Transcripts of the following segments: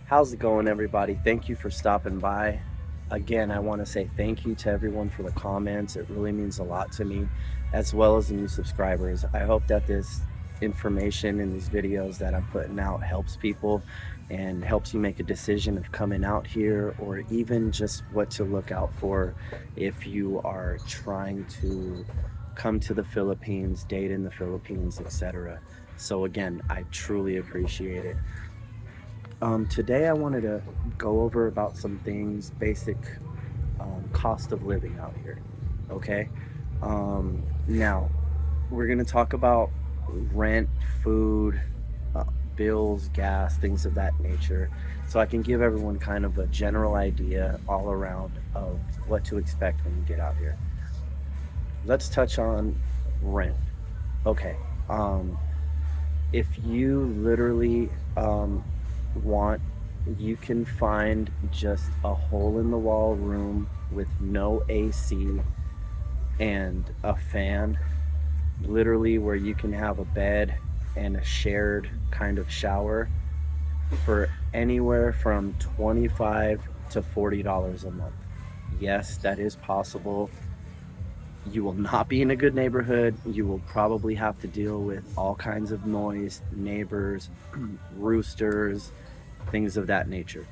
How's it going, everybody? Thank you for stopping by. Again, I want to say thank you to everyone for the comments. It really means a lot to me, as well as the new subscribers. I hope that this information and these videos that I'm putting out helps people and helps you make a decision of coming out here, or even just what to look out for if you are trying to come to the Philippines, date in the Philippines, etc. So again, I truly appreciate it. Today I wanted to go over about some things, basic cost of living out here. Okay. Now we're gonna talk about rent, food, uh, bills, gas, things of that nature, so I can give everyone kind of a general idea all around of what to expect when you get out here. Let's touch on rent. Okay. Um, if you literally want, you can find just a hole in the wall room with no AC and a fan, literally where you can have a bed and a shared kind of shower for anywhere from 25 to $40 a month. Yes, that is possible. You will not be in a good neighborhood. You will probably have to deal with all kinds of noise, neighbors, roosters, things of that nature.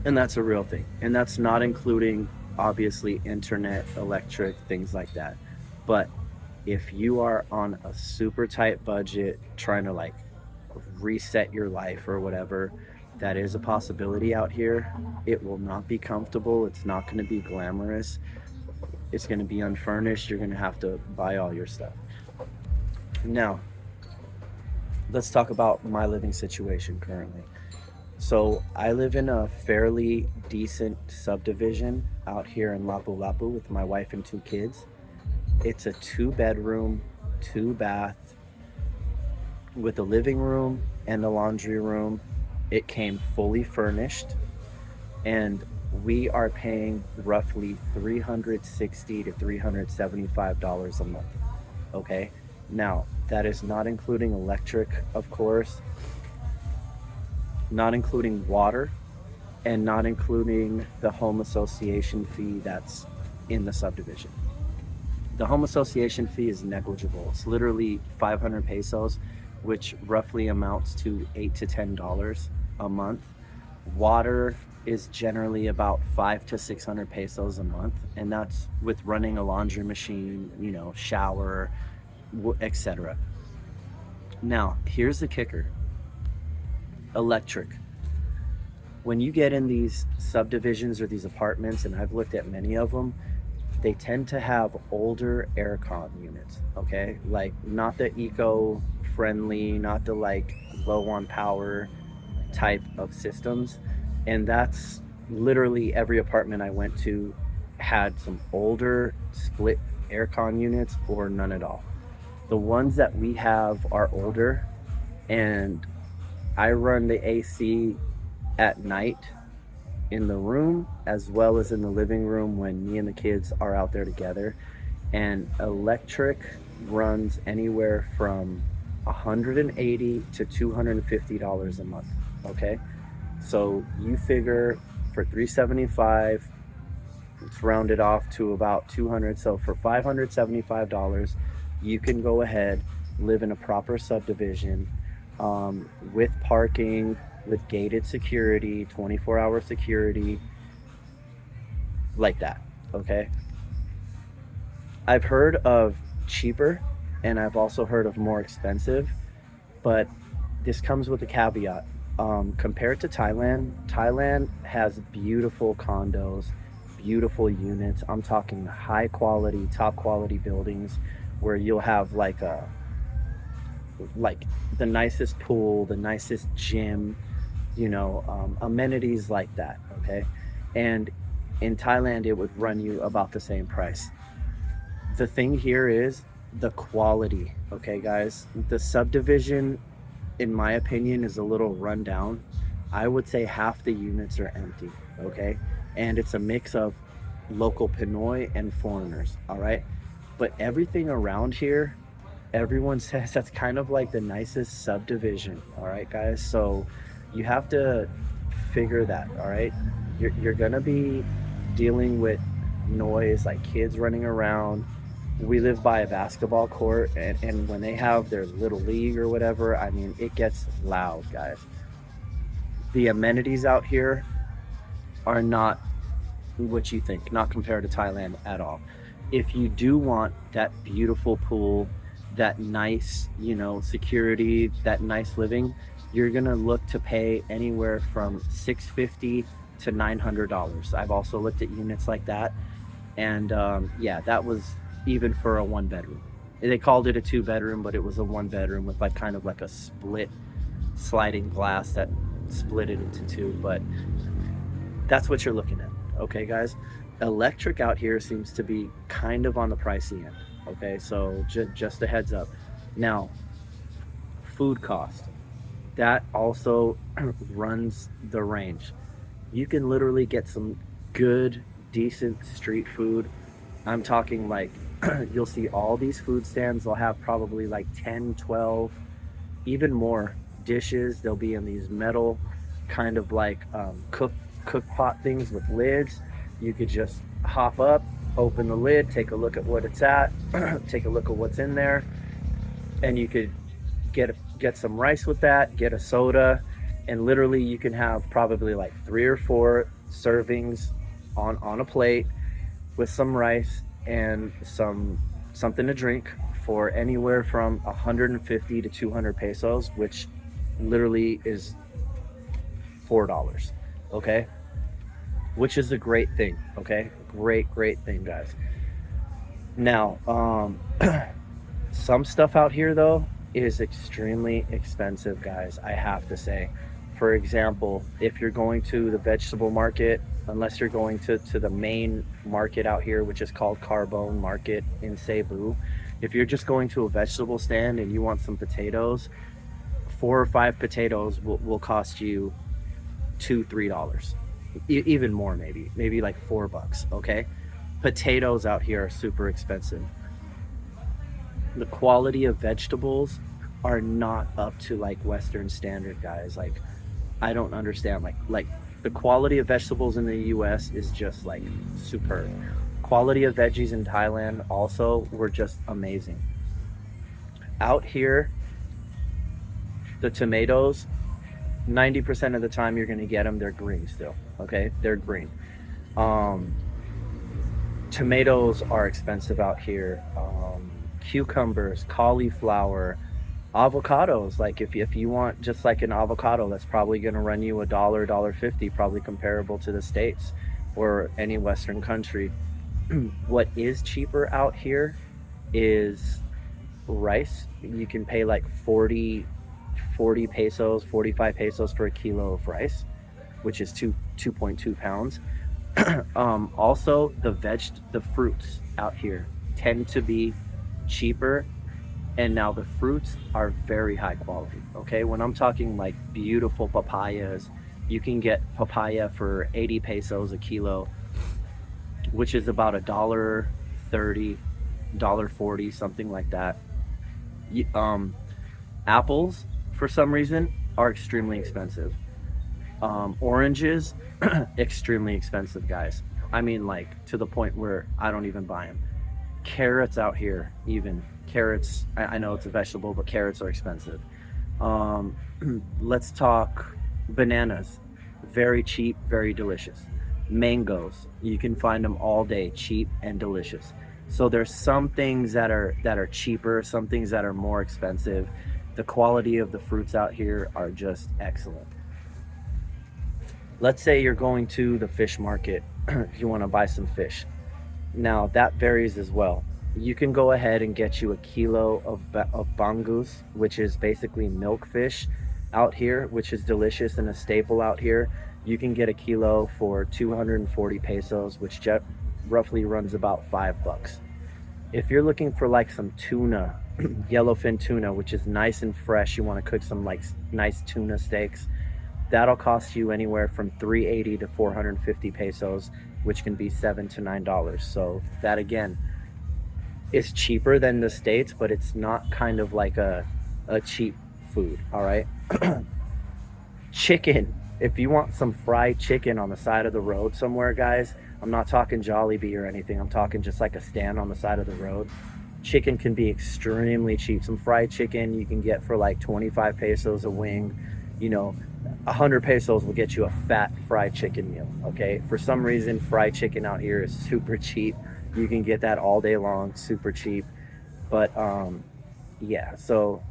And that's a real thing. And that's not including, obviously, internet, electric, things like that. But if you are on a super tight budget, trying to like reset your life or whatever, that is a possibility out here. It will not be comfortable. It's not going to be glamorous. It's going to be unfurnished. You're going to have to buy all your stuff. Now, let's talk about my living situation currently. So, I live in a fairly decent subdivision out here in Lapu-Lapu with my wife and two kids. It's a two bedroom, two bath with a living room and a laundry room. It came fully furnished, and we are paying roughly $360 to $375 a month. Okay. Now, that is not including electric, of course, not including water, and not including the home association fee that's in the subdivision. The home association fee is negligible. It's literally 500 pesos, which roughly amounts to $8 to $10 a month. Water is generally about 500 to 600 pesos a month, and that's with running a laundry machine, shower, etc. Now, here's the kicker: electric. When you get in these subdivisions or these apartments, and I've looked at many of them, they tend to have older aircon units, okay? Like, not the eco-friendly, not the like low on power type of systems. And that's literally every apartment I went to had some older split aircon units or none at all. The ones that we have are older, and I run the AC at night in the room as well as in the living room when me and the kids are out there together. And electric runs anywhere from 180 to $250 a month. Okay, so you figure for 375, it's rounded off to about 200. So for $575, you can go ahead, live in a proper subdivision, with parking, with gated security, 24-hour security, like that. Okay. I've heard of cheaper, and I've also heard of more expensive, but this comes with a caveat. Compared to Thailand has beautiful condos, beautiful units. I'm talking high quality, top quality buildings where you'll have like the nicest pool, the nicest gym, amenities like that. Okay. And in Thailand, it would run you about the same price. The thing here is the quality. Okay, guys, the subdivision, in my opinion, is a little rundown. I would say half the units are empty. Okay. And it's a mix of local Pinoy and foreigners. All right. But everything around here, everyone says that's kind of like the nicest subdivision. All right, guys. So You have to figure that, all right? You're gonna be dealing with noise, like kids running around. We live by a basketball court, and when they have their little league or whatever, I mean, it gets loud, guys. The amenities out here are not what you think, not compared to Thailand at all. If you do want that beautiful pool, that nice, security, that nice living, you're gonna look to pay anywhere from 650 to $900. I've also looked at units like that, and yeah, that was even for a one bedroom. They called it a two bedroom, but it was a one bedroom with like kind of like a split sliding glass that split it into two. But that's what you're looking at. Okay, guys. Electric out here seems to be kind of on the pricey end. Okay, so just a heads up. Now, food cost. That also runs the range. You can literally get some good, decent street food. I'm talking like you'll see all these food stands. They'll have probably like 10, 12, even more dishes. They'll be in these metal kind of like cook pot things with lids. You could just hop up, open the lid, take a look at what it's at, take a look at what's in there, and you could get some rice with that, get a soda, and literally you can have probably like 3 or 4 servings on a plate with some rice and something to drink for anywhere from 150 to 200 pesos, which literally is $4. Okay, which is a great thing. Okay, great thing, guys. Now, some stuff out here though is extremely expensive, guys, I have to say. For example, if you're going to the vegetable market, unless you're going to the main market out here, which is called Carbone Market in Cebu, if you're just going to a vegetable stand and you want some potatoes, 4 or 5 potatoes will cost you $2, $3, even more, maybe like $4. Okay, potatoes out here are super expensive. The quality of vegetables are not up to like Western standard, guys. Like, I don't understand. Like the quality of vegetables in the US is just like superb. Quality of veggies in Thailand also were just amazing. Out here, the tomatoes, 90% of the time you're gonna get them, they're green still. Okay, they're green. Um, Tomatoes are expensive out here. Cucumbers, cauliflower, avocados. Like if you want just like an avocado, that's probably going to run you $1, $1.50, probably comparable to the States or any Western country. What is cheaper out here is rice. You can pay like 40 pesos, 45 pesos for a kilo of rice, which is 2.2 pounds. Also, the fruits out here tend to be cheaper, and now the fruits are very high quality. Okay, when I'm talking like beautiful papayas, you can get papaya for 80 pesos a kilo, which is about $1.30, $1.40, something like that. Apples, for some reason, are extremely expensive. Oranges, extremely expensive, guys. I mean, like to the point where I don't even buy them. Carrots out here, even carrots. I know it's a vegetable, but carrots are expensive. Um, let's talk bananas. Very cheap, very delicious. Mangoes, you can find them all day, cheap and delicious. So there's some things that are cheaper, some things that are more expensive. The quality of the fruits out here are just excellent. Let's say you're going to the fish market. You want to buy some fish. Now that varies as well. You can go ahead and get you a kilo of bangus, which is basically milkfish out here, which is delicious and a staple out here. You can get a kilo for 240 pesos, which roughly runs about $5. If you're looking for like some tuna, yellowfin tuna, which is nice and fresh, you want to cook some like nice tuna steaks, that'll cost you anywhere from 380 to 450 pesos, which can be $7 to $9. So that again is cheaper than the States, but it's not kind of like a cheap food. All right. Chicken. If you want some fried chicken on the side of the road somewhere, guys, I'm not talking Jollibee or anything. I'm talking just like a stand on the side of the road. Chicken can be extremely cheap. Some fried chicken you can get for like 25 pesos a wing. You know, 100 pesos will get you a fat fried chicken meal. Okay. For some reason, fried chicken out here is super cheap. You can get that all day long, super cheap. But yeah, so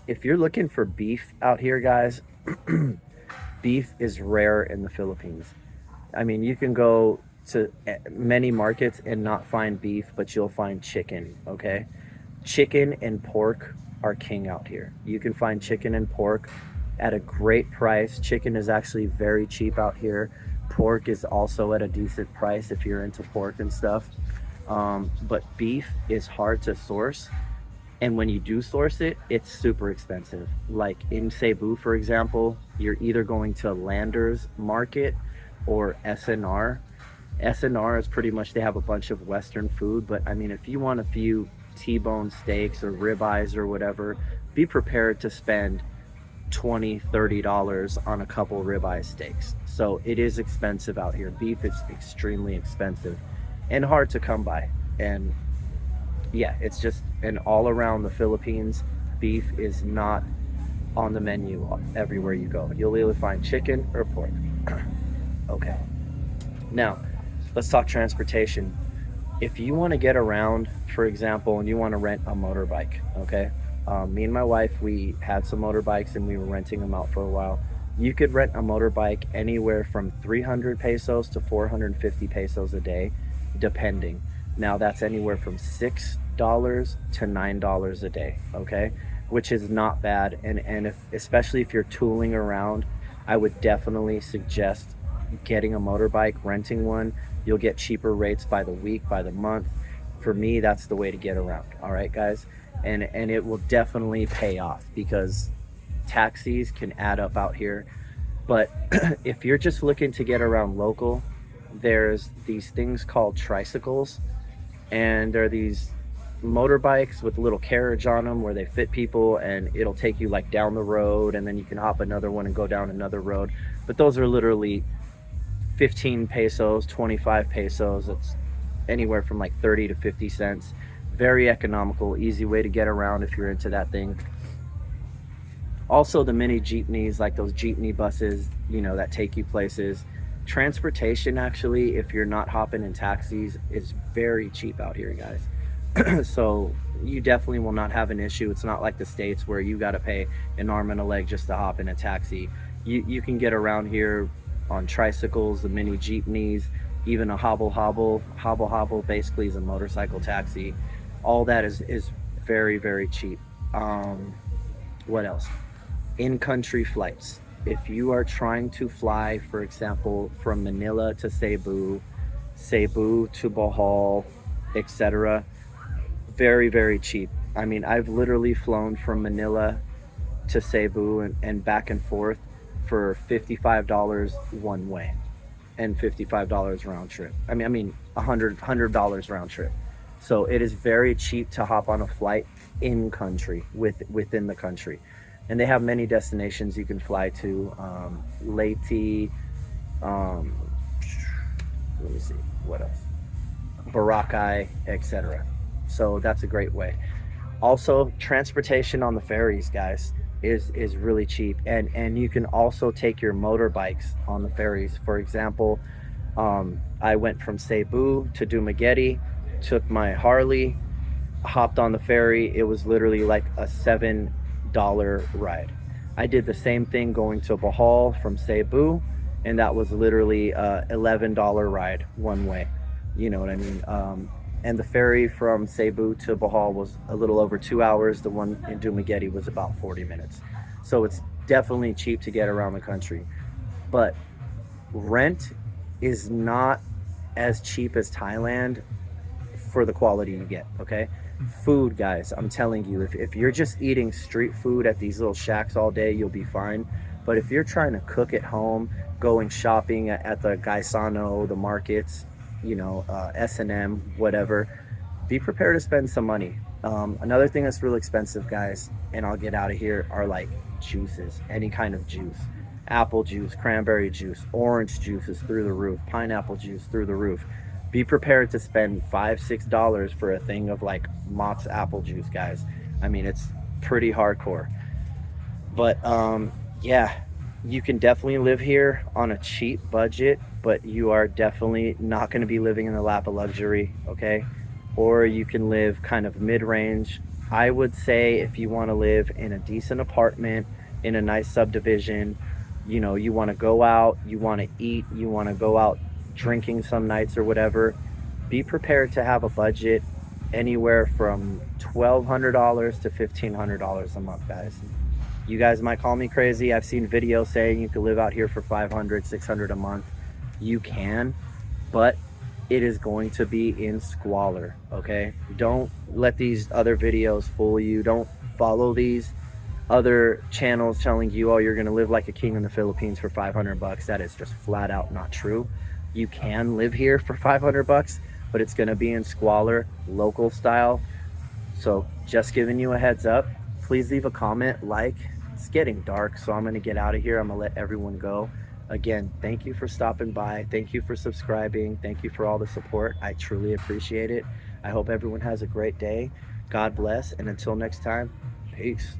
if you're looking for beef out here, guys, beef is rare in the Philippines. I mean, you can go to many markets and not find beef, but you'll find chicken, okay? Chicken and pork are king out here. You can find chicken and pork at a great price. Chicken is actually very cheap out here. Pork is also at a decent price if you're into pork and stuff. But beef is hard to source, and when you do source it, it's super expensive. Like in Cebu, for example, you're either going to Landers Market or SNR. SNR is pretty much, they have a bunch of Western food, but I mean, if you want a few T-bone steaks or ribeyes or whatever, be prepared to spend $20, $30 on a couple ribeye steaks. So it is expensive out here. Beef is extremely expensive and hard to come by. And yeah, it's just, and all around the Philippines, beef is not on the menu everywhere you go. You'll either find chicken or pork. Okay. Now, let's talk transportation. If you want to get around, for example, and you want to rent a motorbike, okay? Me and my wife, we had some motorbikes and we were renting them out for a while. You could rent a motorbike anywhere from 300 pesos to 450 pesos a day, depending. Now that's anywhere from $6 to $9 a day, okay? Which is not bad. And if, especially if you're tooling around, I would definitely suggest getting a motorbike, renting one. You'll get cheaper rates by the week, by the month. For me, that's the way to get around. All right, guys? And it will definitely pay off because taxis can add up out here. But if you're just looking to get around local, there's these things called tricycles, and they're these motorbikes with a little carriage on them where they fit people, and it'll take you like down the road, and then you can hop another one and go down another road. But those are literally 15 pesos, 25 pesos. It's anywhere from like 30 to 50 cents. Very economical, easy way to get around if you're into that thing. Also the mini jeepneys, like those jeepney buses, you know, that take you places. Transportation, actually, if you're not hopping in taxis, is very cheap out here, guys. So you definitely will not have an issue. It's not like the States where you got to pay an arm and a leg just to hop in a taxi. You can get around here on tricycles, the mini jeepneys, even a hobble hobble. Hobble hobble basically is a motorcycle taxi. All that is very, very cheap. What else? In-country flights. If you are trying to fly, for example, from Manila to Cebu, Cebu to Bohol, etc., very, very cheap. I mean, I've literally flown from Manila to Cebu and back and forth for $55 one way and $55 round trip. I mean $100 round trip. So it is very cheap to hop on a flight in country, within the country. And they have many destinations you can fly to. Leyte, let me see, what else? Boracay, etc. So that's a great way. Also, transportation on the ferries, guys, is really cheap. And you can also take your motorbikes on the ferries. For example, I went from Cebu to Dumaguete, took my Harley, hopped on the ferry. It was literally like a $7 ride. I did the same thing going to Bohol from Cebu, and that was literally a $11 ride one way. You know what I mean? And the ferry from Cebu to Bohol was a little over 2 hours. The one in Dumaguete was about 40 minutes. So it's definitely cheap to get around the country. But rent is not as cheap as Thailand for the quality you get, okay? Food, guys, I'm telling you, if you're just eating street food at these little shacks all day, you'll be fine. But if you're trying to cook at home, going shopping at the Gaisano, the markets, you know, S&M, whatever, be prepared to spend some money. Another thing that's really expensive, guys, and I'll get out of here, are like juices, any kind of juice. apple juice, cranberry juice, orange juice is through the roof, pineapple juice through the roof. Be prepared to spend $5, $6 for a thing of like Mott's apple juice, guys. I mean, it's pretty hardcore. But yeah, you can definitely live here on a cheap budget, but you are definitely not going to be living in the lap of luxury, okay? Or you can live kind of mid-range. I would say if you want to live in a decent apartment in a nice subdivision, you know, you want to go out, you want to eat, you want to go out drinking some nights or whatever, be prepared to have a budget anywhere from $1,200 to $1,500 a month, guys. You guys might call me crazy. I've seen videos saying you could live out here for 500, 600 a month. You can, but it is going to be in squalor, okay? Don't let these other videos fool you. Don't follow these other channels telling you, oh, you're gonna live like a king in the Philippines for 500 bucks. That is just flat out not true. You can live here for 500 bucks, but it's gonna be in squalor, local style. So just giving you a heads up. Please leave a comment, like. It's getting dark, so I'm gonna get out of here. I'm gonna let everyone go. Again, thank you for stopping by. Thank you for subscribing. Thank you for all the support. I truly appreciate it. I hope everyone has a great day. God bless, and until next time, peace.